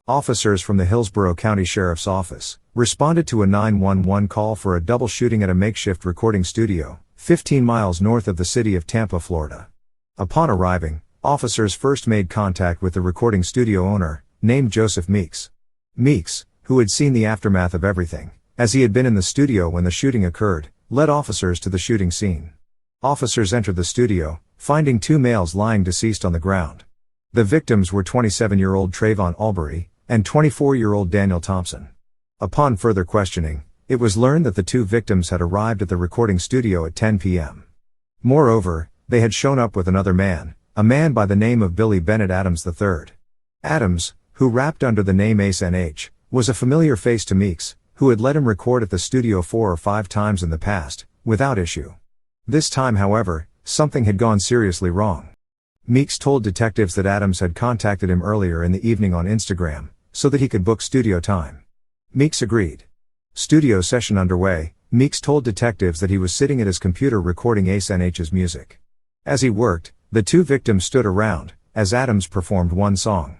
Officers from the Hillsborough County Sheriff's Office responded to a 911 call for a double shooting at a makeshift recording studio, 15 miles north of the city of Tampa, Florida. Upon arriving, officers first made contact with the recording studio owner, named Joseph Meeks. Meeks, who had seen the aftermath of everything, as he had been in the studio when the shooting occurred, led officers to the shooting scene. Officers entered the studio, finding two males lying deceased on the ground. The victims were 27-year-old Trayvon Albury and 24-year-old Daniel Thompson. Upon further questioning, it was learned that the two victims had arrived at the recording studio at 10 p.m. Moreover, they had shown up with another man, a man by the name of Billy Bennett Adams III. Adams, who rapped under the name Ace NH, was a familiar face to Meeks, who had let him record at the studio 4 or 5 times in the past, without issue. This time, however, something had gone seriously wrong. Meeks told detectives that Adams had contacted him earlier in the evening on Instagram, so that he could book studio time. Meeks agreed. Studio session underway, Meeks told detectives that he was sitting at his computer recording Ace NH's music. As he worked, the two victims stood around, as Adams performed one song.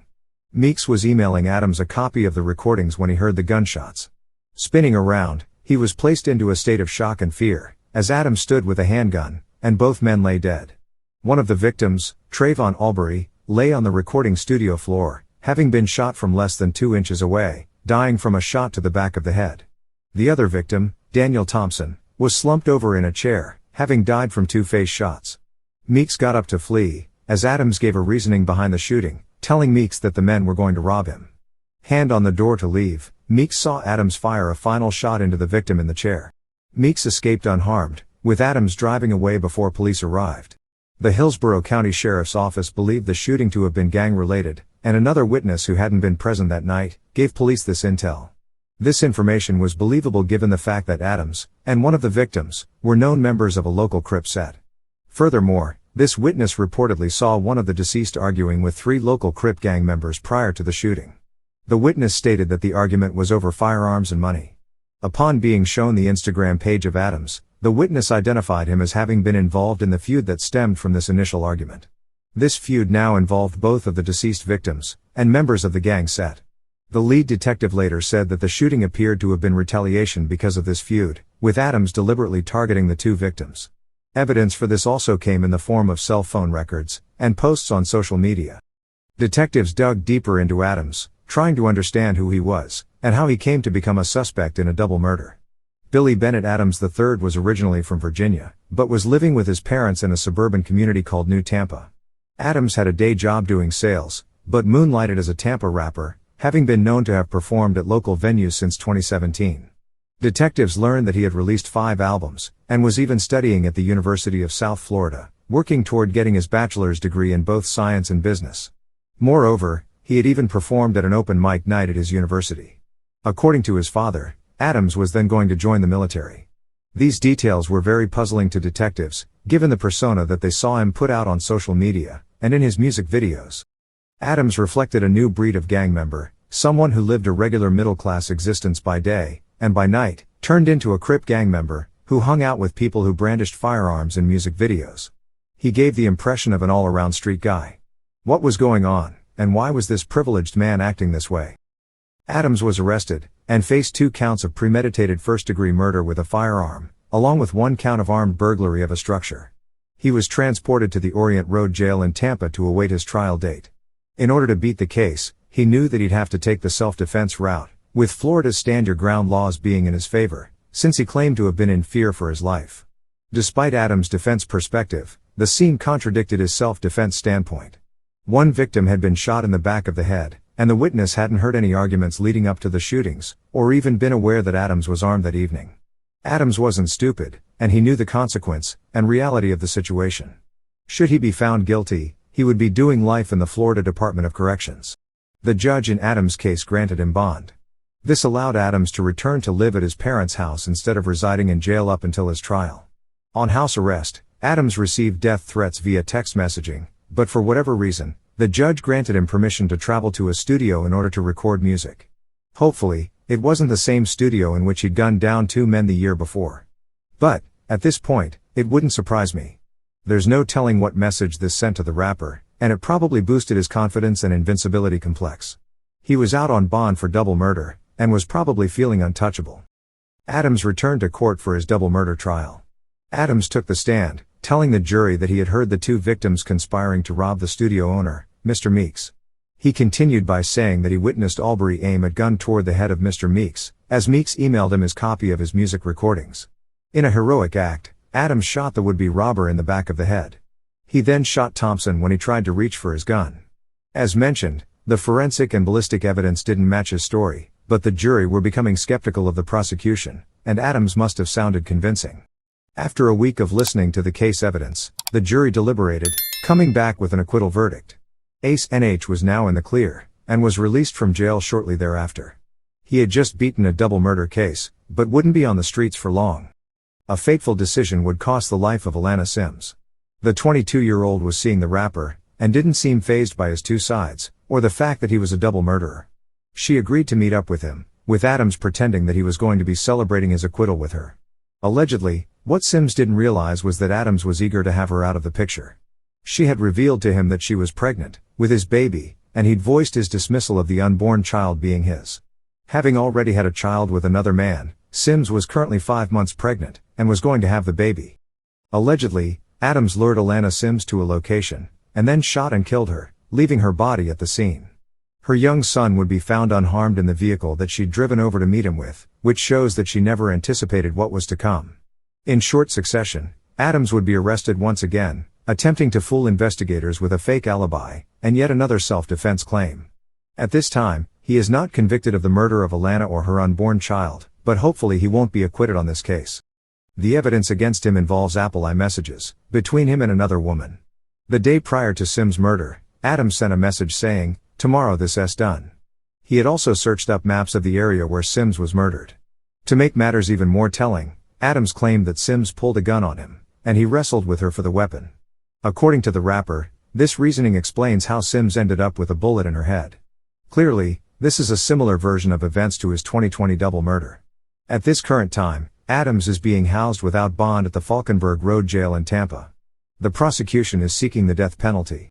Meeks was emailing Adams a copy of the recordings when he heard the gunshots. Spinning around, he was placed into a state of shock and fear, as Adams stood with a handgun, and both men lay dead. One of the victims, Trayvon Albury, lay on the recording studio floor, having been shot from less than 2 inches away, dying from a shot to the back of the head. The other victim, Daniel Thompson, was slumped over in a chair, having died from 2 face shots. Meeks got up to flee, as Adams gave a reasoning behind the shooting, telling Meeks that the men were going to rob him. Hand on the door to leave, Meeks saw Adams fire a final shot into the victim in the chair. Meeks escaped unharmed, with Adams driving away before police arrived. The Hillsborough County Sheriff's Office believed the shooting to have been gang-related, and another witness who hadn't been present that night gave police this intel. This information was believable given the fact that Adams, and one of the victims, were known members of a local Crip set. Furthermore, this witness reportedly saw one of the deceased arguing with 3 local Crip gang members prior to the shooting. The witness stated that the argument was over firearms and money. Upon being shown the Instagram page of Adams, the witness identified him as having been involved in the feud that stemmed from this initial argument. This feud now involved both of the deceased victims, and members of the gang set. The lead detective later said that the shooting appeared to have been retaliation because of this feud, with Adams deliberately targeting the 2 victims. Evidence for this also came in the form of cell phone records, and posts on social media. Detectives dug deeper into Adams, trying to understand who he was, and how he came to become a suspect in a double murder. Billy Bennett Adams III was originally from Virginia, but was living with his parents in a suburban community called New Tampa. Adams had a day job doing sales, but moonlighted as a Tampa rapper, having been known to have performed at local venues since 2017. Detectives learned that he had released 5 albums, and was even studying at the University of South Florida, working toward getting his bachelor's degree in both science and business. Moreover, he had even performed at an open mic night at his university. According to his father, Adams was then going to join the military. These details were very puzzling to detectives, given the persona that they saw him put out on social media, and in his music videos. Adams reflected a new breed of gang member, someone who lived a regular middle-class existence by day, and by night, turned into a Crip gang member, who hung out with people who brandished firearms in music videos. He gave the impression of an all-around street guy. What was going on, and why was this privileged man acting this way? Adams was arrested, and faced 2 counts of premeditated first-degree murder with a firearm, along with 1 count of armed burglary of a structure. He was transported to the Orient Road Jail in Tampa to await his trial date. In order to beat the case, he knew that he'd have to take the self-defense route, with Florida's stand-your-ground laws being in his favor, since he claimed to have been in fear for his life. Despite Adams' defense perspective, the scene contradicted his self-defense standpoint. 1 victim had been shot in the back of the head, and the witness hadn't heard any arguments leading up to the shootings, or even been aware that Adams was armed that evening. Adams wasn't stupid, and he knew the consequence and reality of the situation. Should he be found guilty, he would be doing life in the Florida Department of Corrections. The judge in Adams' case granted him bond. This allowed Adams to return to live at his parents' house instead of residing in jail up until his trial. On house arrest, Adams received death threats via text messaging, but for whatever reason, the judge granted him permission to travel to a studio in order to record music. Hopefully, it wasn't the same studio in which he'd gunned down 2 men the year before. But, at this point, it wouldn't surprise me. There's no telling what message this sent to the rapper, and it probably boosted his confidence and invincibility complex. He was out on bond for double murder, and was probably feeling untouchable. Adams returned to court for his double murder trial. Adams took the stand, telling the jury that he had heard the two victims conspiring to rob the studio owner, Mr. Meeks. He continued by saying that he witnessed Albury aim a gun toward the head of Mr. Meeks, as Meeks emailed him his copy of his music recordings. In a heroic act, Adams shot the would-be robber in the back of the head. He then shot Thompson when he tried to reach for his gun. As mentioned, the forensic and ballistic evidence didn't match his story, but the jury were becoming skeptical of the prosecution, and Adams must have sounded convincing. After a week of listening to the case evidence, the jury deliberated, coming back with an acquittal verdict. Ace NH was now in the clear, and was released from jail shortly thereafter. He had just beaten a double murder case, but wouldn't be on the streets for long. A fateful decision would cost the life of Alana Sims. The 22-year-old was seeing the rapper, and didn't seem fazed by his two sides, or the fact that he was a double murderer. She agreed to meet up with him, with Adams pretending that he was going to be celebrating his acquittal with her. Allegedly, what Sims didn't realize was that Adams was eager to have her out of the picture. She had revealed to him that she was pregnant, with his baby, and he'd voiced his dismissal of the unborn child being his. Having already had a child with another man, Sims was currently 5 months pregnant, and was going to have the baby. Allegedly, Adams lured Alana Sims to a location, and then shot and killed her, leaving her body at the scene. Her young son would be found unharmed in the vehicle that she'd driven over to meet him with, which shows that she never anticipated what was to come. In short succession, Adams would be arrested once again, attempting to fool investigators with a fake alibi, and yet another self-defense claim. At this time, he is not convicted of the murder of Alana or her unborn child, but hopefully he won't be acquitted on this case. The evidence against him involves Apple iMessages between him and another woman. The day prior to Sims' murder, Adams sent a message saying, "Tomorrow this is done." He had also searched up maps of the area where Sims was murdered. To make matters even more telling, Adams claimed that Sims pulled a gun on him, and he wrestled with her for the weapon. According to the rapper, this reasoning explains how Sims ended up with a bullet in her head. Clearly, this is a similar version of events to his 2020 double murder. At this current time, Adams is being housed without bond at the Falkenberg Road Jail in Tampa. The prosecution is seeking the death penalty.